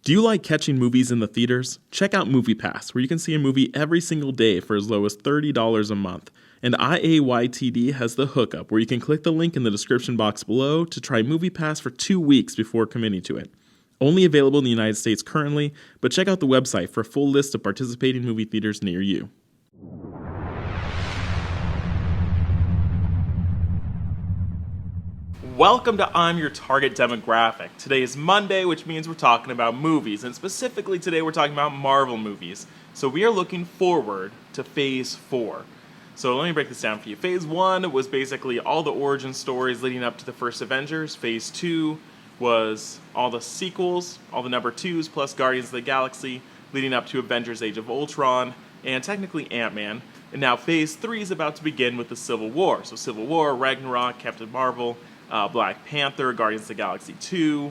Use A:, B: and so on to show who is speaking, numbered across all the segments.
A: Do you like catching movies in the theaters? Check out MoviePass, where you can see a movie every single day for as low as $30 a month. And IAYTD has the hookup, where you can click the link in the description box below to try MoviePass for 2 weeks before committing to it. Only available in the United States currently, but check out the website for a full list of participating movie theaters near you. Welcome to I'm Your Target Demographic. Today is Monday, which means we're talking about movies, and specifically today we're talking about Marvel movies. So we are looking forward to Phase 4. So let me break this down for you. Phase 1 was basically all the origin stories leading up to the first Avengers. Phase 2 was all the sequels, all the number 2s, plus Guardians of the Galaxy, leading up to Avengers Age of Ultron, and technically Ant-Man. And now Phase 3 is about to begin with the Civil War. So Civil War, Ragnarok, Captain Marvel, Black Panther, Guardians of the Galaxy 2,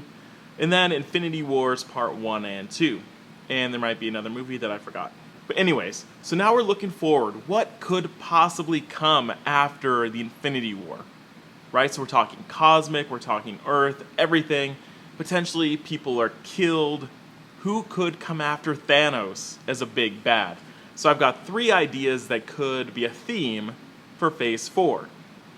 A: and then Infinity Wars Part 1 and 2. And there might be another movie that I forgot. But anyways, so now we're looking forward. What could possibly come after the Infinity War? Right? So we're talking cosmic, we're talking Earth, everything. Potentially people are killed. Who could come after Thanos as a big bad? So I've got 3 ideas that could be a theme for Phase 4.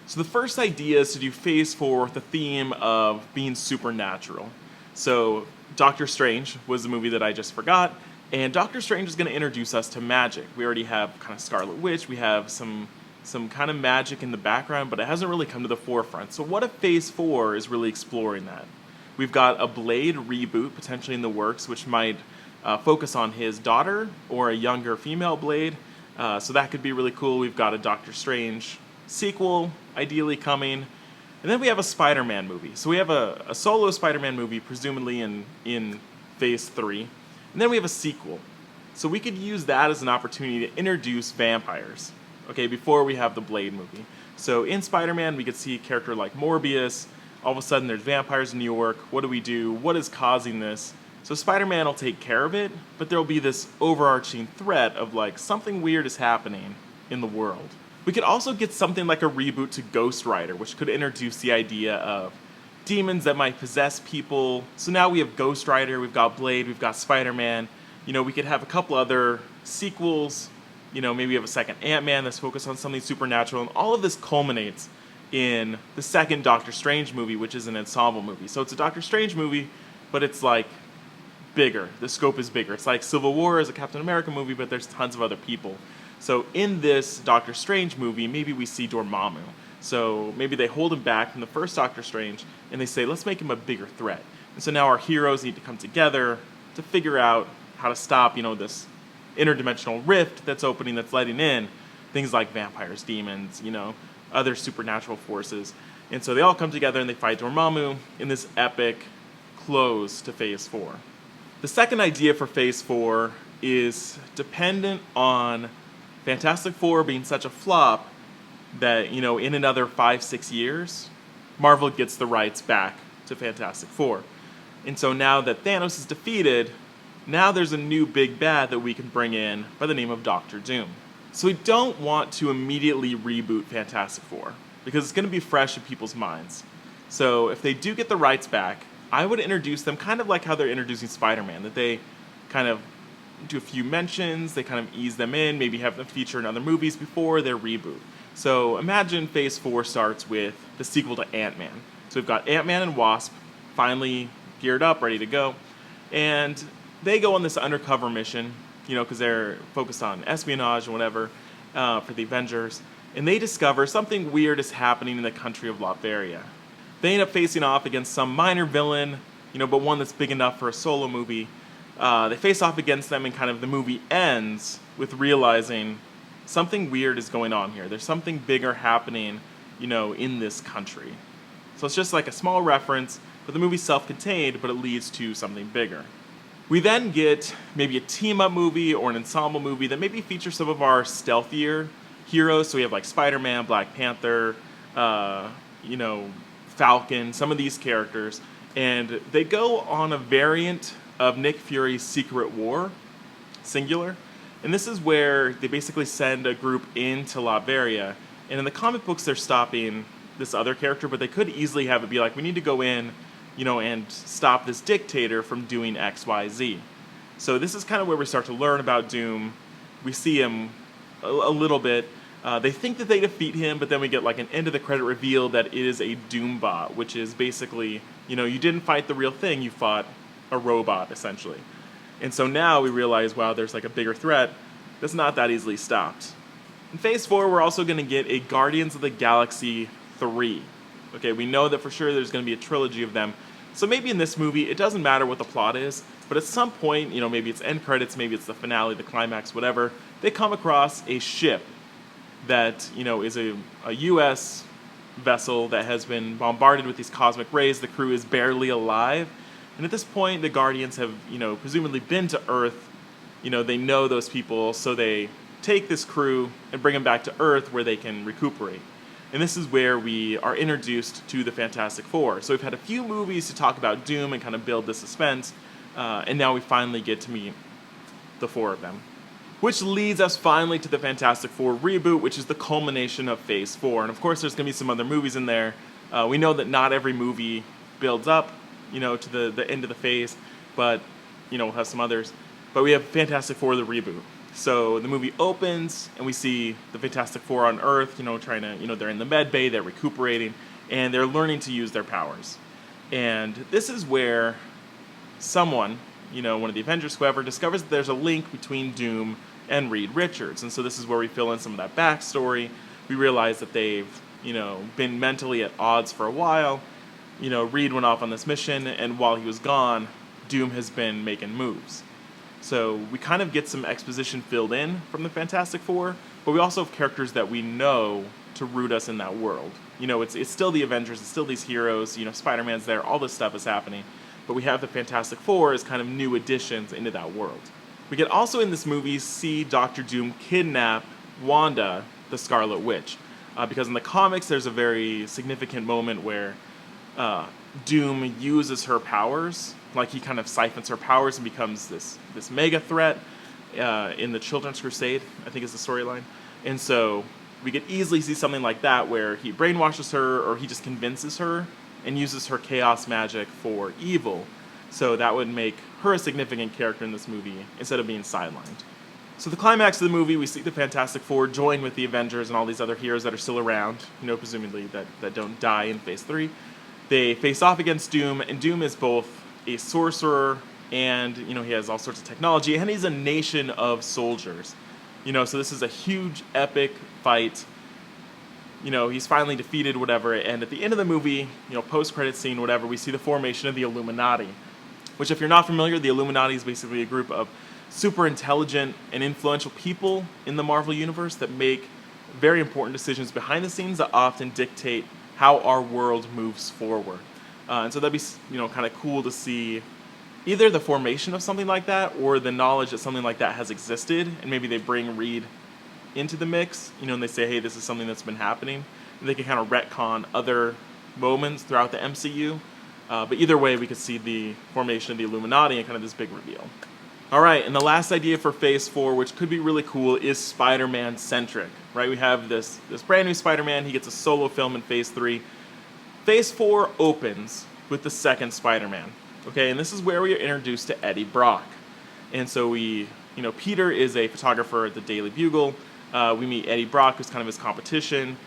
A: So the first idea is to do Phase 4 with the theme of being supernatural. So Doctor Strange was the movie that I just forgot, and Doctor Strange is going to introduce us to magic. We already have kind of Scarlet Witch, we have some kind of magic in the background, but it hasn't really come to the forefront. So what if Phase 4 is really exploring that? We've got a Blade reboot potentially in the works, which might focus on his daughter or a younger female Blade. So that could be really cool. We've got a Doctor Strange sequel ideally coming, and then we have a Spider-Man movie. So we have a solo Spider-Man movie presumably in Phase 3, and then we have a sequel. So we could use that as an opportunity to introduce vampires, okay, before we have the Blade movie. So in Spider-Man we could see a character like Morbius. All of a sudden there's vampires in New York. What do we do? What is causing this? So Spider-Man will take care of it, but there'll be this overarching threat of like something weird is happening in the world. We could also get something like a reboot to Ghost Rider, which could introduce the idea of demons that might possess people. So now we have Ghost Rider, we've got Blade, we've got Spider-Man. You know, we could have a couple other sequels. You know, maybe we have a second Ant-Man that's focused on something supernatural. And all of this culminates in the second Doctor Strange movie, which is an ensemble movie. So it's a Doctor Strange movie, but it's like bigger. The scope is bigger. It's like Civil War is a Captain America movie, but there's tons of other people. So in this Doctor Strange movie, maybe we see Dormammu. So maybe they hold him back from the first Doctor Strange, and they say, let's make him a bigger threat. And so now our heroes need to come together to figure out how to stop, you know, this interdimensional rift that's opening, that's letting in things like vampires, demons, you know, other supernatural forces. And so they all come together and they fight Dormammu in this epic close to Phase 4. The second idea for Phase 4 is dependent on Fantastic Four being such a flop that, you know, in another 5-6 years, Marvel gets the rights back to Fantastic Four. And so now that Thanos is defeated, now there's a new big bad that we can bring in by the name of Doctor Doom. So we don't want to immediately reboot Fantastic Four because it's going to be fresh in people's minds. So if they do get the rights back, I would introduce them kind of like how they're introducing Spider-Man, that they kind of do a few mentions, they kind of ease them in, maybe have them feature in other movies before their reboot. So imagine Phase 4 starts with the sequel to Ant-Man. So we've got Ant-Man and Wasp finally geared up, ready to go, and they go on this undercover mission, you know, because they're focused on espionage and whatever for the Avengers, and they discover something weird is happening in the country of Latveria. They end up facing off against some minor villain, you know, but one that's big enough for a solo movie. They face off against them, and kind of the movie ends with realizing something weird is going on here. There's something bigger happening, you know, in this country. So it's just like a small reference, but the movie's self-contained, but it leads to something bigger. We then get maybe a team-up movie or an ensemble movie that maybe features some of our stealthier heroes. So we have like Spider-Man, Black Panther, you know, Falcon, some of these characters, and they go on a variant of Nick Fury's Secret War, singular. And this is where they basically send a group into Latveria. And in the comic books, they're stopping this other character, but they could easily have it be like, we need to go in, and stop this dictator from doing X, Y, Z. So this is kind of where we start to learn about Doom. We see him a little bit. They think that they defeat him, but then we get like an end of the credit reveal that it is a Doom bot, which is basically, you didn't fight the real thing, you fought a robot, essentially. And so now we realize, wow, there's like a bigger threat that's not that easily stopped. In Phase 4, we're also going to get a Guardians of the Galaxy 3. Okay, we know that for sure there's going to be a trilogy of them. So maybe in this movie, it doesn't matter what the plot is, but at some point, maybe it's end credits, maybe it's the finale, the climax, whatever, they come across a ship that, is a U.S. vessel that has been bombarded with these cosmic rays. The crew is barely alive. And at this point, the Guardians have, presumably been to Earth. They know those people, so they take this crew and bring them back to Earth where they can recuperate. And this is where we are introduced to the Fantastic Four. So we've had a few movies to talk about Doom and kind of build the suspense, and now we finally get to meet the four of them. Which leads us finally to the Fantastic Four reboot, which is the culmination of Phase 4. And of course, there's going to be some other movies in there. We know that not every movie builds up, to the end of the phase, but, we'll have some others. But we have Fantastic Four, the reboot. So the movie opens, and we see the Fantastic Four on Earth, trying to, they're in the med bay, they're recuperating, and they're learning to use their powers. And this is where someone, one of the Avengers, whoever, discovers that there's a link between Doom and Reed Richards. And so this is where we fill in some of that backstory. We realize that they've, been mentally at odds for a while. Reed went off on this mission, and while he was gone, Doom has been making moves. So we kind of get some exposition filled in from the Fantastic Four, but we also have characters that we know to root us in that world. It's still the Avengers, it's still these heroes, Spider-Man's there, all this stuff is happening, but we have the Fantastic Four as kind of new additions into that world. We can also in this movie see Dr. Doom kidnap Wanda, the Scarlet Witch, because in the comics there's a very significant moment where Doom uses her powers, like he kind of siphons her powers and becomes this mega threat in the Children's Crusade, I think is the storyline. And so we could easily see something like that where he brainwashes her or he just convinces her and uses her chaos magic for evil. So that would make her a significant character in this movie instead of being sidelined. So the climax of the movie, we see the Fantastic Four join with the Avengers and all these other heroes that are still around, presumably that don't die in Phase 3. They face off against Doom, and Doom is both a sorcerer and, he has all sorts of technology, and he's a nation of soldiers. So this is a huge, epic fight. He's finally defeated, whatever, and at the end of the movie, post-credit scene, whatever, we see the formation of the Illuminati, which if you're not familiar, the Illuminati is basically a group of super intelligent and influential people in the Marvel Universe that make very important decisions behind the scenes that often dictate how our world moves forward. And so that'd be, kind of cool to see either the formation of something like that or the knowledge that something like that has existed, and maybe they bring Reed into the mix, and they say, hey, this is something that's been happening. And they can kind of retcon other moments throughout the MCU. But either way, we could see the formation of the Illuminati and kind of this big reveal. All right, and the last idea for Phase 4, which could be really cool, is Spider-Man Centric, right? We have this brand new Spider-Man. He gets a solo film in Phase 3. Phase 4 opens with the second Spider-Man, okay? And this is where we are introduced to Eddie Brock. And so Peter is a photographer at the Daily Bugle. We meet Eddie Brock, who's kind of his competition.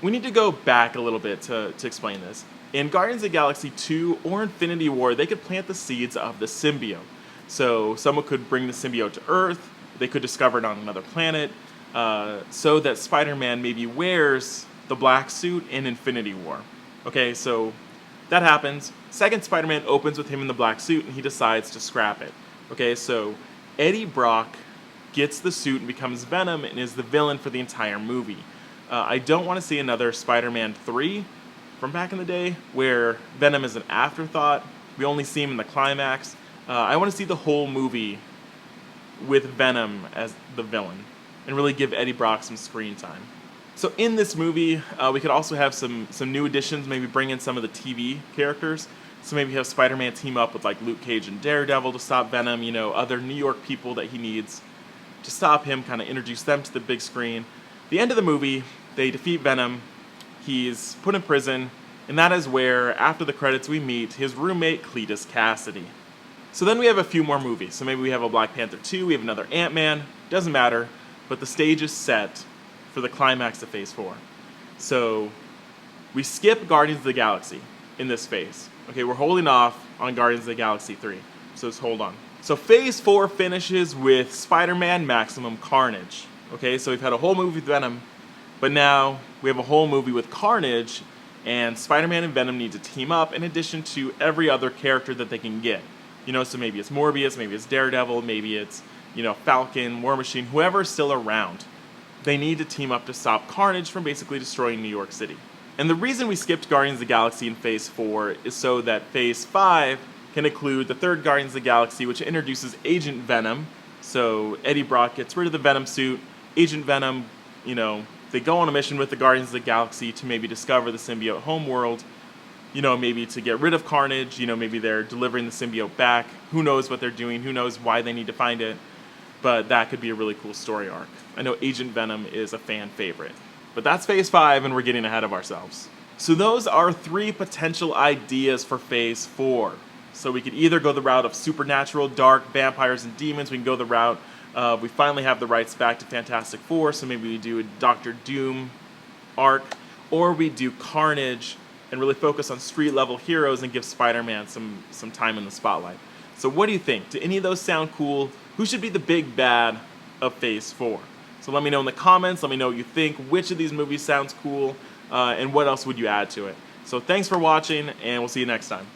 A: We need to go back a little bit to explain this. In Guardians of the Galaxy 2 or Infinity War, they could plant the seeds of the symbiote. So someone could bring the symbiote to Earth, they could discover it on another planet, so that Spider-Man maybe wears the black suit in Infinity War. Okay, so that happens. Second Spider-Man opens with him in the black suit, and he decides to scrap it. Okay, so Eddie Brock gets the suit and becomes Venom and is the villain for the entire movie. I don't want to see another Spider-Man 3 from back in the day where Venom is an afterthought. We only see him in the climax. I want to see the whole movie with Venom as the villain and really give Eddie Brock some screen time. So in this movie, we could also have some new additions, maybe bring in some of the TV characters. So maybe have Spider-Man team up with like Luke Cage and Daredevil to stop Venom, other New York people that he needs to stop him, kind of introduce them to the big screen. The end of the movie, they defeat Venom, he's put in prison, And that is where, after the credits, we meet his roommate, Cletus Cassidy. So then we have a few more movies. So maybe we have a Black Panther 2, we have another Ant-Man, doesn't matter, but the stage is set for the climax of Phase 4. So we skip Guardians of the Galaxy in this phase. Okay, we're holding off on Guardians of the Galaxy 3, so just hold on. So Phase 4 finishes with Spider-Man Maximum Carnage. Okay, so we've had a whole movie with Venom, but now we have a whole movie with Carnage, and Spider-Man and Venom need to team up in addition to every other character that they can get. You know, so maybe it's Morbius, maybe it's Daredevil, maybe it's, you know, Falcon, War Machine, whoever's still around. They need to team up to stop Carnage from basically destroying New York City. And the reason we skipped Guardians of the Galaxy in Phase 4 is so that Phase 5 can include the third Guardians of the Galaxy, which introduces Agent Venom. So Eddie Brock gets rid of the Venom suit. Agent Venom, you know, they go on a mission with the Guardians of the Galaxy to maybe discover the symbiote homeworld. You know, maybe to get rid of Carnage. You know, maybe they're delivering the symbiote back. Who knows what they're doing? Who knows why they need to find it? But that could be a really cool story arc. I know Agent Venom is a fan favorite. But that's Phase 5, and we're getting ahead of ourselves. So those are 3 potential ideas for Phase 4. So we could either go the route of supernatural, dark, vampires, and demons. We can go the route of we finally have the rights back to Fantastic Four, so maybe we do a Doctor Doom arc. Or we do Carnage and really focus on street-level heroes and give Spider-Man some time in the spotlight. So what do you think? Do any of those sound cool? Who should be the big bad of Phase 4? So let me know in the comments. Let me know what you think. Which of these movies sounds cool? And what else would you add to it? So thanks for watching, and we'll see you next time.